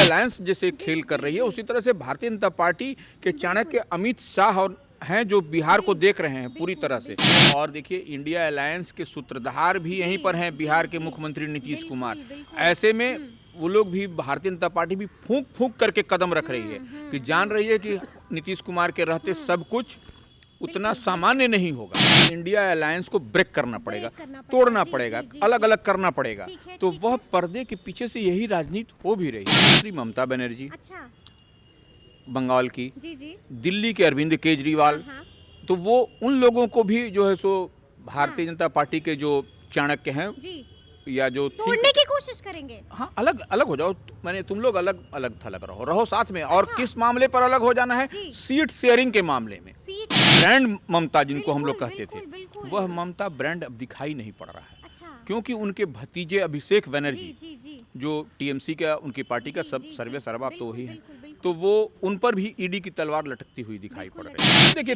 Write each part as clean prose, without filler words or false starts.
Alliance जैसे खेल कर रही है, उसी तरह से भारतीय जनता पार्टी के चाणक्य अमित शाह और हैं जो बिहार को देख रहे हैं पूरी तरह से। और देखिए इंडिया अलायंस के सूत्रधार भी यहीं पर हैं, बिहार के मुख्यमंत्री नीतीश कुमार। ऐसे में वो लोग भी, भारतीय जनता पार्टी भी फूंक फूंक करके कदम रख रही है कि जान रही है कि नीतीश कुमार के रहते सब कुछ उतना सामान्य नहीं होगा। इंडिया अलायंस को ब्रेक करना पड़ेगा, तोड़ना पड़ेगा, अलग अलग करना पड़ेगा। तो वह पर्दे के पीछे से यही राजनीति हो भी रही है। श्री ममता बनर्जी बंगाल की, दिल्ली के अरविंद केजरीवाल, तो वो उन लोगों को भी जो है सो भारतीय जनता पार्टी के जो चाणक्य हैं या जो तोड़ने की कोशिश करेंगे। हाँ, अलग अलग हो जाओ, मैंने तुम लोग अलग अलग थलग रहो साथ में। और किस मामले पर अलग हो जाना है? सीट शेयरिंग के मामले में। ब्रांड ममता जिनको हम लोग कहते थे, वह ममता ब्रांड अब दिखाई नहीं पड़ रहा है। क्योंकि उनके भतीजे अभिषेक बनर्जी जो टीएमसी का, उनकी पार्टी का सब सर्वे सर्वा तो वही है, तो वो उन पर भी ईडी की तलवार लटकती हुई दिखाई पड़ रही है। देखिए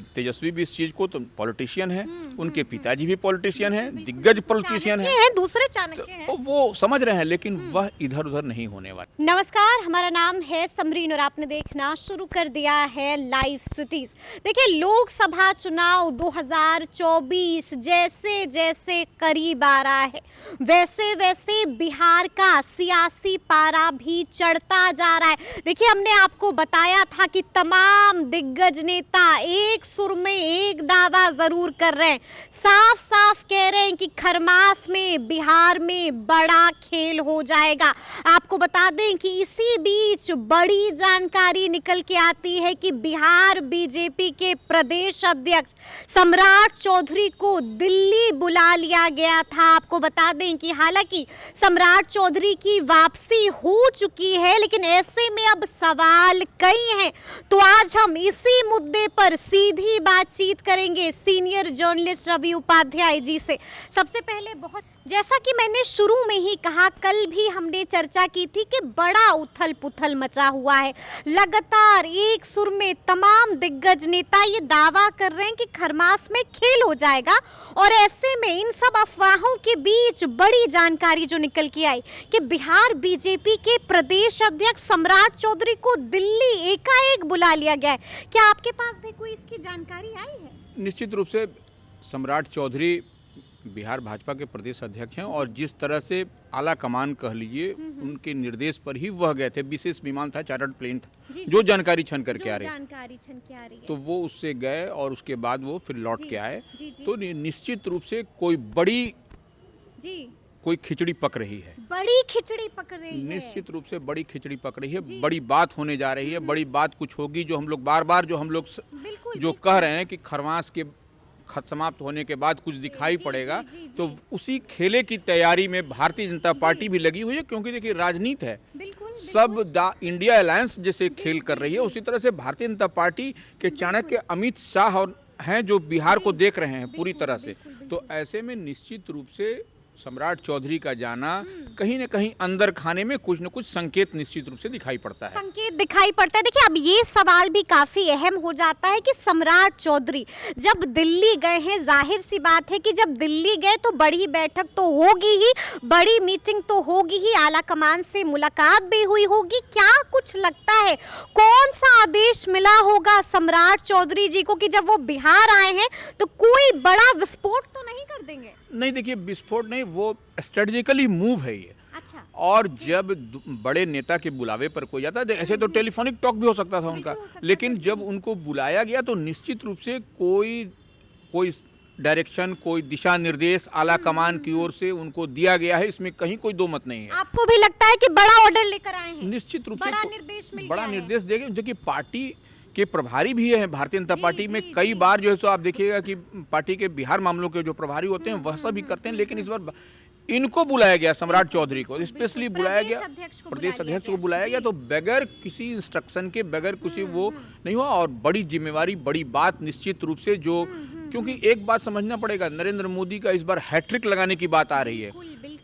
तेजस्वी भी इस चीज को, तो पॉलिटिशियन है, उनके पिताजी भी पॉलिटिशियन है, दिग्गज पॉलिटिशियन है, दूसरे चाणक्य हैं, तो वो समझ रहे हैं, लेकिन वह इधर उधर नहीं होने वाले। नमस्कार, हमारा नाम है समरीन और आपने देखना शुरू कर दिया है लाइव सिटीज। देखिए लोकसभा चुनाव 2024 जैसे जैसे करीब आ रहा है, वैसे वैसे बिहार का सियासी पारा भी चढ़ता जा रहा है। देखिए हमने आपको बताया था कि तमाम दिग्गज नेता एक सुर में एक दावा जरूर कर रहे हैं, साफ साफ कह रहे हैं कि खरमास में बिहार में बड़ा खेल हो जाएगा। आपको बता दें कि इसी बीच बड़ी जानकारी निकल के आती है कि बिहार बीजेपी के प्रदेश अध्यक्ष सम्राट चौधरी को दिल्ली बुला लिया गया था। आपको बता दें कि हालांकि सम्राट चौधरी की वापसी हो चुकी है, लेकिन ऐसे में अब सवाल कई हैं। तो आज हम इसी मुद्दे पर सीधी बातचीत करेंगे सीनियर जर्नलिस्ट रवि उपाध्याय जी से। सबसे पहले जैसा कि मैंने शुरू में ही कहा, कल भी हमने चर्चा की थी कि बड़ा उथल पुथल मचा हुआ है। लगातार एक सुर में तमाम दिग्गज नेता ये दावा कर रहे हैं कि खरमास में खेल हो जाएगा, और ऐसे में इन सब अफवाहों के बीच बड़ी जानकारी जो निकल के आई कि बिहार बीजेपी के प्रदेश अध्यक्ष सम्राट चौधरी को दिल्ली एकाएक बुला लिया गया है। क्या आपके पास भी कोई इसकी जानकारी आई है? निश्चित रूप से सम्राट चौधरी बिहार भाजपा के प्रदेश अध्यक्ष हैं, और जिस तरह से आला कमान कह लीजिए, उनके निर्देश पर ही वह गए थे। विशेष विमान था, चार्टर्ड प्लेन था, जो जानकारी छन करके आ रही है, तो वो उससे गए और उसके बाद वो फिर लौट के आए। तो निश्चित रूप से कोई खिचड़ी पक रही है, बड़ी खिचड़ी पक रही है, निश्चित रूप से बड़ी खिचड़ी पक रही है। बड़ी बात होने जा रही है, बड़ी बात कुछ होगी जो हम लोग बार बार जो कह रहे हैं कि खरमास के समाप्त होने के बाद कुछ दिखाई पड़ेगा। तो उसी खेले की तैयारी में भारतीय जनता पार्टी भी लगी हुई है, क्योंकि देखिए राजनीति है, सब इंडिया अलायंस जैसे खेल कर रही है, उसी तरह से भारतीय जनता पार्टी के चाणक्य अमित शाह और हैं जो बिहार को देख रहे हैं पूरी तरह से। तो ऐसे में निश्चित रूप से सम्राट चौधरी का जाना कहीं न कहीं अंदर खाने में कुछ न कुछ संकेत निश्चित रूप से दिखाई पड़ता है। देखिए अब ये सवाल भी काफी अहम हो जाता है कि सम्राट चौधरी जब दिल्ली गए हैं, जाहिर सी बात है कि जब दिल्ली गए तो बड़ी बैठक तो होगी ही, बड़ी मीटिंग तो होगी ही, आला कमान से मुलाकात भी हुई होगी। क्या कुछ लगता है कौन सा आदेश मिला होगा सम्राट चौधरी जी को कि जब वो बिहार आए हैं तो कोई बड़ा विस्फोट तो नहीं कर देंगे? नहीं, देखिए विस्फोट नहीं, वो स्ट्रेटेजिकली मूव है ये। अच्छा। और जब बड़े नेता के बुलावे पर कोई जाता है, ऐसे तो टेलीफोनिक टॉक भी हो सकता था उनका, लेकिन जब उनको बुलाया गया तो निश्चित रूप से कोई डायरेक्शन, कोई दिशा निर्देश आला कमान की ओर से उनको दिया गया है, इसमें कहीं कोई दो मत नहीं है। आपको भी लगता है कि बड़ा ऑर्डर लेकर आए हैं? निश्चित रूप से बड़ा निर्देश देंगे, जो कि पार्टी के प्रभारी भी है भारतीय जनता पार्टी में। कई बार जो है सो आप देखिएगा कि पार्टी के बिहार मामलों के जो प्रभारी होते हैं वह सब भी करते हैं, लेकिन इस बार इनको बुलाया गया, सम्राट चौधरी को स्पेशली बुलाया गया, प्रदेश अध्यक्ष को बुलाया गया, तो बगैर किसी इंस्ट्रक्शन के, बगैर किसी वो नहीं हुआ। और बड़ी जिम्मेवारी, बड़ी बात निश्चित रूप से जो, क्योंकि एक बात समझना पड़ेगा, नरेंद्र मोदी का इस बार हैट्रिक लगाने की बात आ रही है,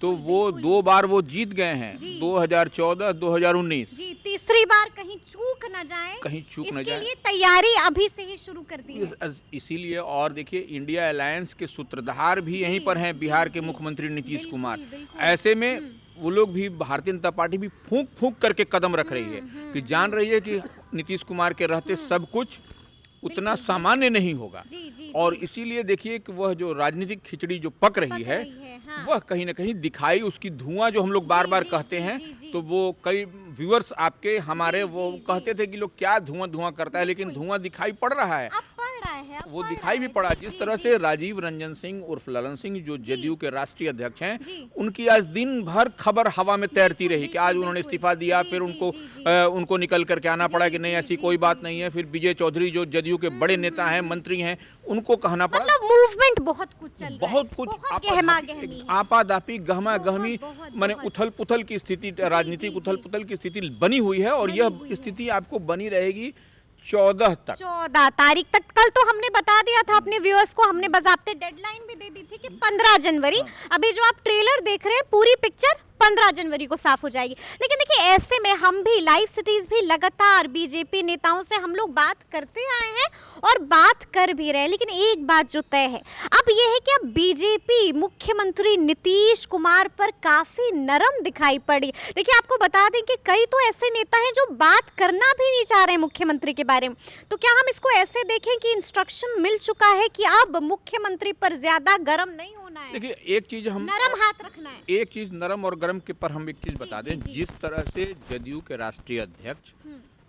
तो वो 2 बार वो जीत गए हैं, 2014, 2019। जी, तीसरी बार कहीं चूक न जाए, इसके लिए तैयारी अभी से ही शुरू कर दी है। इसीलिए, और देखिए इंडिया अलायंस के सूत्रधार भी यहीं पर हैं, बिहार के मुख्यमंत्री नीतीश कुमार। ऐसे में वो लोग भी, भारतीय जनता पार्टी भी फूंक फूंक करके कदम रख रही है कि जान रही है कि नीतीश कुमार के रहते सब कुछ उतना सामान्य नहीं होगा। और इसीलिए देखिए कि वह जो राजनीतिक खिचड़ी जो पक रही है, हाँ। वह कहीं ना कहीं दिखाई, उसकी धुआं जो हम लोग बार बार कहते हैं, तो वो कई व्यूअर्स आपके हमारे वो कहते थे कि लोग क्या धुआं धुआं करता है, लेकिन धुआं दिखाई पड़ रहा है, वो दिखाई भी पड़ा। जिस तरह से राजीव रंजन सिंह उर्फ ललन सिंह जो जदयू के राष्ट्रीय अध्यक्ष हैं, उनकी आज दिन भर खबर हवा में तैरती रही कि आज उन्होंने इस्तीफा दिया, फिर उनको निकल करके आना पड़ा कि नहीं ऐसी कोई बात नहीं है। फिर विजय चौधरी जो जदयू के बड़े नेता हैं, मंत्री हैं, उनको कहना पड़ा। मतलब मूवमेंट बहुत कुछ चल रहा है, बहुत कुछ आपादापी गहमा गहमी माने उथल पुथल की स्थिति, राजनीतिक उथल पुथल की स्थिति बनी हुई है। और यह स्थिति आपको बनी रहेगी 14 तारीख तक। कल तो हमने बता दिया था अपने व्यूअर्स को, हमने बाज़ाब्ते डेडलाइन भी दे दी थी कि 15 जनवरी। अभी जो आप ट्रेलर देख रहे हैं, पूरी पिक्चर 15 जनवरी को साफ हो जाएगी। लेकिन देखिए, ऐसे में हम भी लाइव सिटीज भी लगातार बीजेपी नेताओं से हम लोग बात करते आए हैं और बात कर भी रहे हैं, लेकिन एक बात जो तय है अब यह है कि अब बीजेपी मुख्यमंत्री नीतीश कुमार पर काफी नरम दिखाई पड़ी। देखिए, आपको बता दें कि कई तो ऐसे नेता हैं जो बात करना भी नहीं चाह रहे मुख्यमंत्री के बारे में। तो क्या हम इसको ऐसे देखें कि इंस्ट्रक्शन मिल चुका है कि अब मुख्यमंत्री पर ज्यादा गर्म नहीं होना है? देखिए, एक चीज हम नरम हाथ रखना है। एक चीज नरम और गर्म के पर हम एक चीज बता दें, जिस तरह से जदयू के राष्ट्रीय अध्यक्ष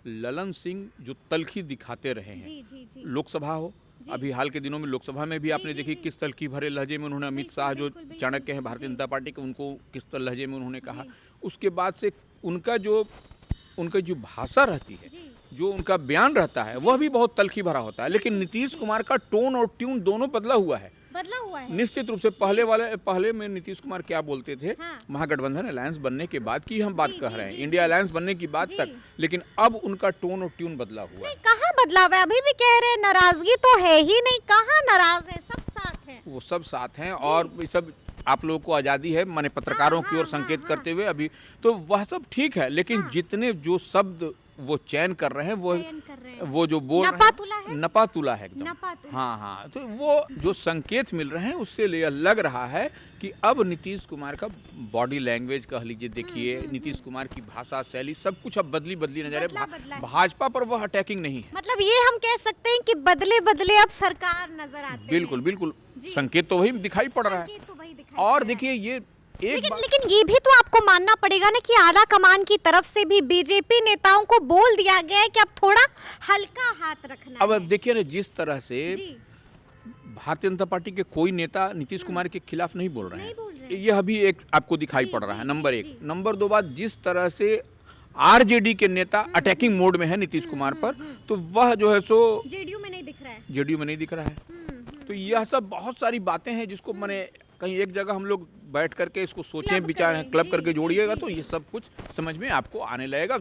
ललन सिंह जो तलखी दिखाते रहे हैं, लोकसभा हो, अभी हाल के दिनों में लोकसभा में भी आपने देखी किस तलखी भरे लहजे में उन्होंने अमित शाह जो चाणक्य हैं भारतीय जनता पार्टी के, उनको किस लहजे में उन्होंने कहा। उसके बाद से उनका जो भाषा रहती है, जो उनका बयान रहता है, वह भी बहुत तलखी भरा होता है। लेकिन नीतीश कुमार का टोन और ट्यून दोनों बदला हुआ है निश्चित रूप से। पहले में नीतीश कुमार क्या बोलते थे, महागठबंधन अलायंस बनने के बाद की हम बात कर रहे हैं, इंडिया अलायंस बनने की बात तक, लेकिन अब उनका टोन और ट्यून बदला हुआ है। कहाँ बदला हुआ है? अभी भी कह रहे हैं नाराजगी तो है ही नहीं। कहाँ नाराज है? सब साथ हैं। वो सब साथ हैं और ये सब आप लोगों को आज़ादी है, माने पत्रकारों की ओर संकेत करते हुए अभी तो वह सब ठीक है, लेकिन जितने जो शब्द वो चयन कर रहे हैं, वो जो बोल रहे हैं नपा तुला है एकदम। हाँ, तो वो जो संकेत मिल रहे हैं उससे यह लग रहा है कि अब नीतीश कुमार का बॉडी लैंग्वेज कह लीजिए, देखिए नीतीश कुमार की भाषा शैली सब कुछ अब बदली नजर है। भाजपा पर वह अटैकिंग नहीं है। मतलब ये हम कह सकते हैं कि बदले अब सरकार नजर आती है। बिल्कुल संकेत तो वही दिखाई पड़ रहा है। और देखिए, ये लेकिन ये भी तो आपको मानना पड़ेगा ना कि आला कमान की तरफ से भी बीजेपी नेताओं को बोल दिया गया है कि अब थोड़ा हल्का हाथ रखना है। अब देखिए ना, जिस तरह से भारतीय जनता पार्टी के कोई नेता नीतीश कुमार के खिलाफ नहीं बोल रहे हैं, यह अभी एक आपको दिखाई पड़ रहा है, नंबर 1। नंबर 2 बात, जिस तरह से आरजेडी के नेता अटैकिंग मोड में है नीतीश कुमार पर, तो वह जो है सो जेडीयू में नहीं दिख रहा है। तो यह सब बहुत सारी बातें हैं जिसको मैंने कहीं एक जगह हम लोग बैठ करके इसको सोचें, विचार क्लब करके जोड़िएगा तो ये सब कुछ समझ में आपको आने लगेगा,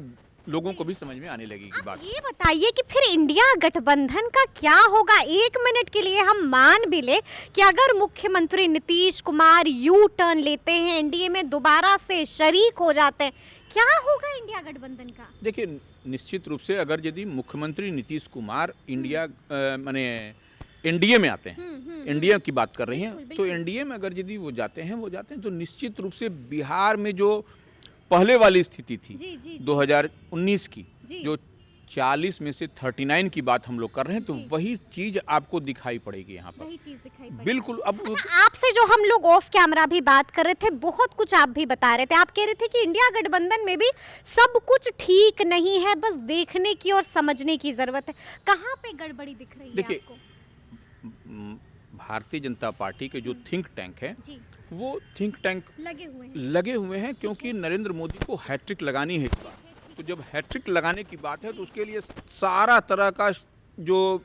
लोगों को भी समझ में आने लगेगी बात। ये बताइए कि फिर इंडिया गठबंधन का क्या होगा? 1 मिनट के लिए हम मान भी ले कि अगर मुख्यमंत्री नीतीश कुमार यू टर्न लेते हैं, एनडीए में दोबारा से शरीक हो जाते हैं, क्या होगा इंडिया गठबंधन का? देखिए, निश्चित रूप से अगर यदि मुख्यमंत्री नीतीश कुमार माने एनडीए में आते हैं, एनडीए की बात कर रही हैं, तो एनडीए में अगर यदि वो जाते हैं तो निश्चित रूप से बिहार में जो पहले वाली स्थिति थी 2019 की, जो 40 में से 39 की बात हम लोग कर रहे हैं, तो वही चीज आपको दिखाई पड़ेगी यहाँ पर। बिल्कुल। अब आपसे जो हम लोग ऑफ कैमरा भी बात कर रहे थे, बहुत कुछ आप भी बता रहे थे। आप कह रहे थे कि इंडिया गठबंधन में भी सब कुछ ठीक नहीं है, बस देखने की और समझने की जरूरत है। कहाँ पे गड़बड़ी दिख रही है आपको? भारतीय जनता पार्टी के जो थिंक टैंक है, वो थिंक टैंक लगे हुए हैं क्योंकि नरेंद्र मोदी को हैट्रिक लगानी है इस बार। तो जब हैट्रिक लगाने की बात है तो उसके लिए सारा तरह का जो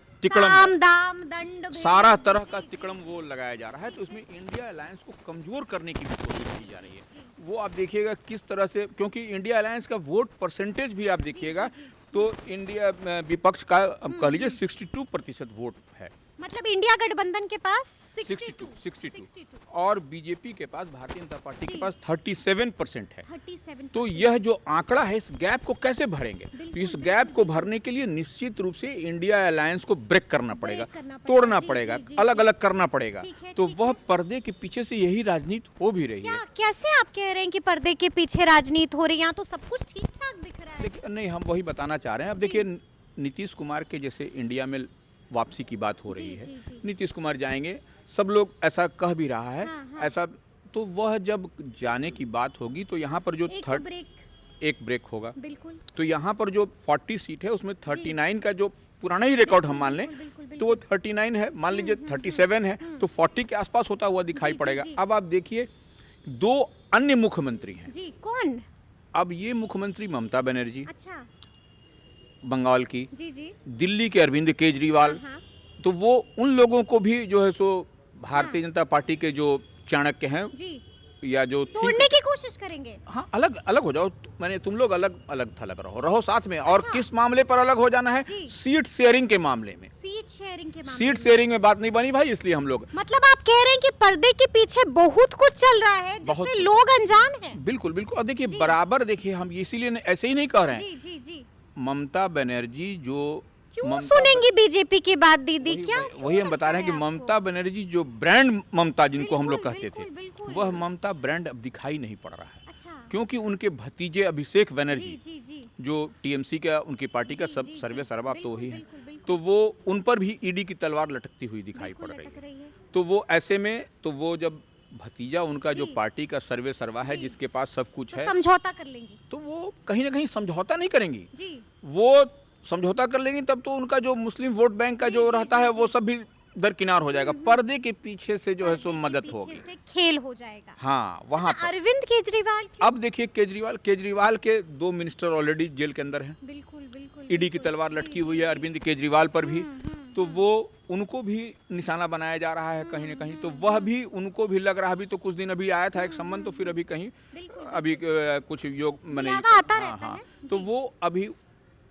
सारा तरह का तिकड़म वो लगाया जा रहा है। तो इसमें इंडिया अलायंस को कमजोर करने की भी कोशिश की जा रही है। वो आप देखिएगा किस तरह से, क्योंकि इंडिया अलायंस का वोट परसेंटेज भी आप देखिएगा तो इंडिया विपक्ष का कह लीजिए 62% वोट है मतलब इंडिया गठबंधन के पास 62 और बीजेपी के पास, भारतीय जनता पार्टी के पास 37% है। 37%। तो यह जो आंकड़ा है, इस गैप को कैसे भरेंगे? तो इस गैप को भरने के लिए निश्चित रूप से इंडिया अलायंस को ब्रेक करना पड़ेगा, तोड़ना पड़ेगा, अलग अलग करना पड़ेगा। तो वह पर्दे के पीछे से यही राजनीति हो भी रही है। कैसे आप कह रहे हैं कि पर्दे के पीछे राजनीति हो रही है? यहाँ तो सब कुछ ठीक ठाक दिख रहा है। लेकिन नहीं, हम वही बताना चाह रहे हैं। अब देखिए, नीतीश कुमार के जैसे इंडिया में वापसी की बात हो रही है, नीतीश कुमार जाएंगे, सब लोग ऐसा कह भी रहा है। ऐसा तो वह जब जाने की बात होगी तो यहाँ पर जो एक ब्रेक होगा, बिल्कुल। तो यहाँ पर जो 40 सीट है उसमें 39 का जो पुराना ही रिकॉर्ड हम मान लें तो वो 39 है, मान लीजिए 37 है, तो 40 के आसपास होता हुआ दिखाई पड़ेगा। अब आप देखिए, 2 अन्य मुख्यमंत्री हैं जी। कौन? अब ये मुख्यमंत्री ममता बनर्जी, अच्छा, बंगाल की, जी। दिल्ली के अरविंद केजरीवाल, तो वो उन लोगों को भी जो है सो भारतीय जनता पार्टी के जो चाणक्य हैं जी, या जो तोड़ने की कोशिश करेंगे। हाँ, अलग अलग हो जाओ, मैंने तुम लोग अलग अलग थलग रहो साथ में। और किस मामले पर अलग हो जाना है? सीट शेयरिंग के मामले में। सीट शेयरिंग में बात नहीं बनी भाई, इसलिए हम लोग, मतलब आप कह रहे हैं कि पर्दे के पीछे बहुत कुछ चल रहा है जिससे लोग अनजान हैं। बिल्कुल बिल्कुल। और देखिए, बराबर देखिए, हम इसीलिए ऐसे ही नहीं कह रहे हैं। जी। ममता बनर्जी जो क्यों सुनेंगी बीजेपी की बात दीदी? क्या वही हम बता रहे हैं कि ममता बनर्जी जो ब्रांड ममता जिनको हम लोग कहते थे, वह ममता ब्रांड अब दिखाई नहीं पड़ रहा है। अच्छा। क्योंकि उनके भतीजे अभिषेक बनर्जी जो टीएमसी का, उनकी पार्टी का सब सर्वे सर्वा तो वही है, तो वो उन पर भी ईडी की तलवार लटकती हुई दिखाई पड़ रही है। तो वो ऐसे में, तो वो जब भतीजा उनका जो पार्टी का सर्वे सर्वा है, जिसके पास सब कुछ है, समझौता कर लेंगी, तो वो कहीं ना कहीं समझौता नहीं करेंगी। वो समझौता कर लेंगी तब तो उनका जो मुस्लिम वोट बैंक का जो रहता है वो सब भी दरकिनार हो जाएगा। पर्दे के पीछे से जो है सो मदद होगी, खेल हो जाएगा। हाँ, वहाँ अच्छा, अरविंद केजरीवाल अब देखिए, केजरीवाल के 2 मिनिस्टर ऑलरेडी जेल के अंदर हैं। बिल्कुल। ईडी की तलवार लटकी हुई है अरविंद केजरीवाल पर भी। तो वो उनको भी निशाना बनाया जा रहा है कहीं ना कहीं। तो वह भी, उनको भी लग रहा, अभी तो कुछ दिन अभी आया था एक संबंध, तो फिर अभी कहीं अभी कुछ योग मने, हाँ, तो वो अभी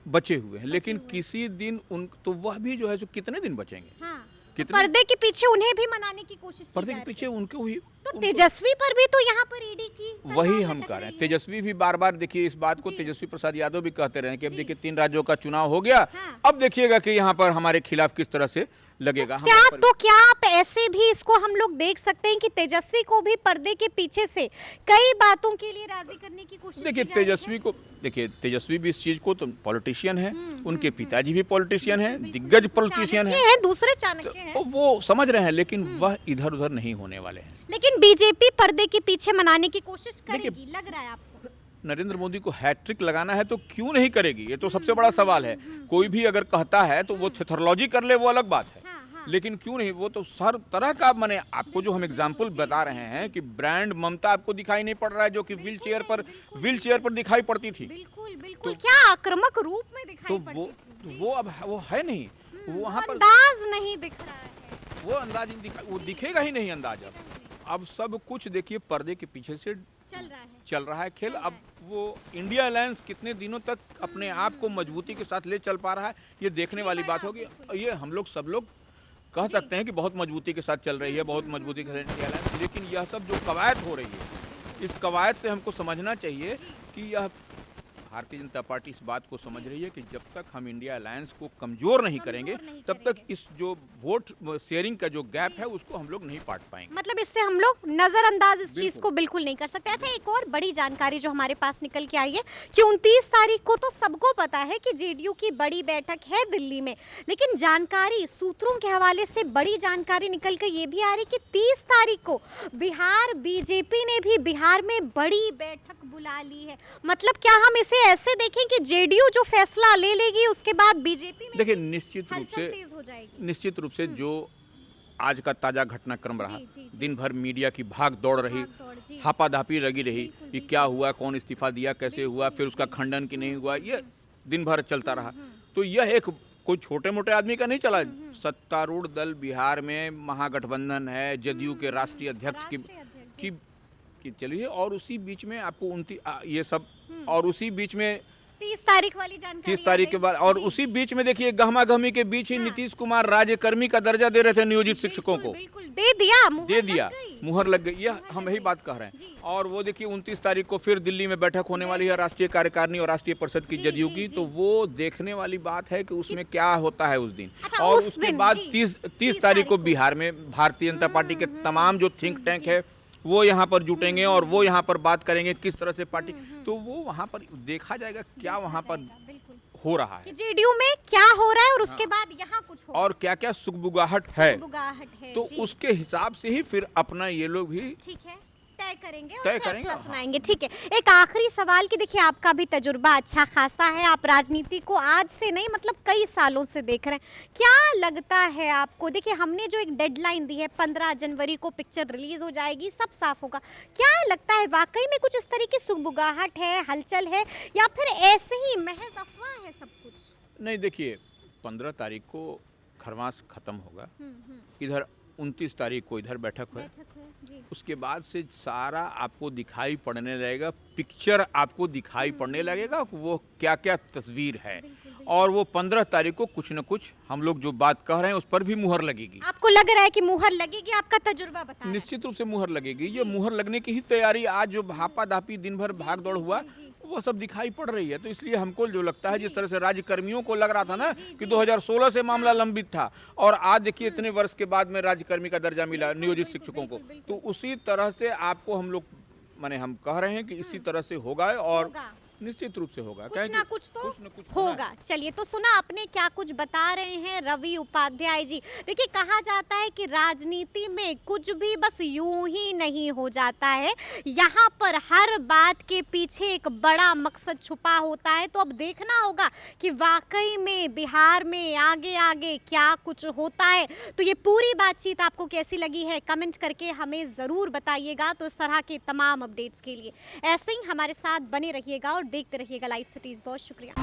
बचे हुए हैं। लेकिन किसी दिन उन, तो वह भी जो है, कितने दिन बचेंगे? पर्दे के पीछे उन्हें भी मनाने की कोशिश, पर्दे के पीछे उनको ही। तो तेजस्वी पर भी तो यहाँ पर ईडी की वही हम कह रहे हैं। तेजस्वी भी बार बार, देखिए, इस बात को तेजस्वी प्रसाद यादव भी कहते रहे कि अब देखिए 3 राज्यों का चुनाव हो गया, अब देखिएगा कि यहाँ पर हमारे खिलाफ किस तरह से लगेगा। क्या आप ऐसे भी इसको हम लोग देख सकते हैं कि तेजस्वी को भी पर्दे के पीछे से कई बातों के लिए राजी करने की कोशिश? देखिए, तेजस्वी भी इस चीज को, तो पॉलिटिशियन है, उनके पिताजी भी पॉलिटिशियन है, दिग्गज पॉलिटिशियन है, दूसरे चाणक्य हैं, तो वो समझ रहे हैं, लेकिन वह इधर उधर नहीं होने वाले हैं। लेकिन बीजेपी पर्दे के पीछे मनाने की कोशिश करेगी, लग रहा है आपको? नरेंद्र मोदी को हैट्रिक लगाना है तो क्यों नहीं करेगी? ये तो सबसे बड़ा सवाल है। कोई भी अगर कहता है तो वो थेथोलॉजी कर ले, वो अलग बात है, लेकिन क्यों नहीं? वो तो हर तरह का, मैंने आपको जो हम एग्जाम्पल बता रहे हैं कि ब्रांड ममता आपको दिखाई नहीं पड़ रहा है, जो कि व्हील चेयर पर दिखाई पड़ती थी। बिल्कुल। क्या आक्रामक रूप में दिखाई पड़ती थी। वो अब वो है नहीं, वहाँ पर अंदाज नहीं दिख रहा है, वो अंदाज वो दिखेगा ही नहीं अंदाज। अब सब कुछ देखिए पर्दे के पीछे से चल रहा है खेल। अब वो इंडिया अलायंस कितने दिनों तक अपने आप को मजबूती के साथ ले चल पा रहा है, ये देखने वाली बात होगी। ये हम लोग सब लोग कह सकते हैं कि बहुत मजबूती के साथ चल रही है, बहुत मजबूती के साथ इंडिया अलायंस, लेकिन यह सब जो कवायद हो रही है, इस कवायद से हमको समझना चाहिए कि यह भारतीय जनता पार्टी इस बात को समझ रही है कि जब तक हम इंडिया अलायंस को कमजोर नहीं करेंगे, तब तक इस जो वोट शेयरिंग का जो गैप है उसको हम लोग नहीं पाट पाएंगे। मतलब इससे हम लोग नजरअंदाज इस चीज को बिल्कुल नहीं कर सकते। अच्छा, एक और बड़ी जानकारी जो हमारे पास निकल के आई है कि 29 तारीख को तो सबको पता है कि जेडीयू की बड़ी बैठक है दिल्ली में, लेकिन जानकारी सूत्रों के हवाले से बड़ी जानकारी निकल कर ये भी आ रही कि 30 तारीख को बिहार बीजेपी ने भी बिहार में बड़ी बैठक बुला ली है। मतलब क्या हम इसे ऐसे देखें कि जेडीयू जो फैसला ले लेगी उसके बाद बीजेपी में, देखिए, निश्चित रूप से जो आज का ताजा घटनाक्रम रहा, दिन भर मीडिया की भाग दौड़ रही, हापाधापी लगी रही कि क्या हुआ, कौन इस्तीफा दिया, कैसे हुआ, फिर उसका खंडन कि नहीं हुआ, ये दिन भर चलता रहा। तो यह एक कोई छोटे मोटे आदमी का नहीं चला। सत्तारूढ़ दल बिहार में महागठबंधन है, जदयू के राष्ट्रीय अध्यक्ष की चलिए, और उसी बीच में आपको ये सब, और उसी बीच में 30 तारीख वाली जानकारी 30 तारीख के बाद, और उसी बीच में देखिए गहमा गहमी के बीच ही नीतीश कुमार राज्यकर्मी का दर्जा दे रहे थे नियोजित शिक्षकों को। बिल्कुल दे दिया, मुहर लग गई। यह हम यही बात कह रहे हैं। और वो देखिए 29 तारीख को फिर दिल्ली में बैठक होने वाली है राष्ट्रीय कार्यकारिणी और राष्ट्रीय परिषद की जदयू की, तो वो देखने वाली बात है कि उसमें क्या होता है उस दिन। और उसके बाद 30 तारीख को बिहार में भारतीय जनता पार्टी के तमाम जो थिंक टैंक है वो यहाँ पर जुटेंगे और वो यहाँ पर बात करेंगे किस तरह से पार्टी, तो वो वहाँ पर देखा जाएगा क्या वहाँ पर हो रहा है, जेडीयू में क्या हो रहा है और उसके बाद यहाँ कुछ हो और क्या क्या सुगबुगाहट है, तो जी। उसके हिसाब से ही फिर अपना ये लोग भी ठीक है तय करेंगे और तय फैसला करेंगे। सुनाएंगे। ठीक है, एक आखिरी सवाल कि देखिए आपका भी तजुर्बा अच्छा खासा है, आप राजनीति को आज से नहीं मतलब कई सालों से देख रहे हैं, क्या लगता है आपको? देखिए हमने जो एक डेडलाइन दी है 15 जनवरी को पिक्चर रिलीज हो जाएगी, सब साफ होगा, क्या लगता है वाकई में कुछ इस तरह की सुगबुगाहट है, हलचल है, या फिर ऐसे ही महज अफवाह है सब कुछ? नहीं, देखिए 15 तारीख को खरमास खत्म होगा, इधर 29 तारीख को इधर बैठक है, जी। उसके बाद से सारा आपको दिखाई पड़ने लगेगा, पिक्चर आपको दिखाई पड़ने लगेगा वो क्या क्या तस्वीर है, और वो 15 तारीख को कुछ न कुछ हम लोग जो बात कह रहे हैं उस पर भी मुहर लगेगी। आपको लग रहा है कि मुहर लगेगी? आपका तजुर्बा बता रहा है। निश्चित रूप से मुहर लगेगी। ये मुहर लगने की ही तैयारी, आज जो भापा दापी दिन भर भाग दौड़ हुआ वो सब दिखाई पड़ रही है। तो इसलिए हमको जो लगता है जिस तरह से राज्यकर्मियों को लग रहा था ना कि 2016 से मामला लंबित था और आज देखिए इतने वर्ष के बाद में राज्यकर्मी का दर्जा मिला नियोजित शिक्षकों को, तो उसी तरह से आपको हम लोग माने हम कह रहे हैं कि इसी तरह से होगा और निश्चित रूप से होगा, कुछ ना कुछ तो न कुछ होगा। चलिए, तो सुना आपने क्या कुछ बता रहे हैं रवि उपाध्याय जी। देखिए कहा जाता है कि राजनीति में कुछ भी बस यूं ही नहीं हो जाता है, यहाँ पर हर बात के पीछे एक बड़ा मकसद छुपा होता है। तो अब देखना होगा कि वाकई में बिहार में आगे आगे क्या कुछ होता है। तो ये पूरी बातचीत आपको कैसी लगी है कमेंट करके हमें ज़रूर बताइएगा। तो इस तरह के तमाम अपडेट्स के लिए ऐसे ही हमारे साथ बने रहिएगा और देखते रहिएगा लाइव सिटीज़। बहुत शुक्रिया।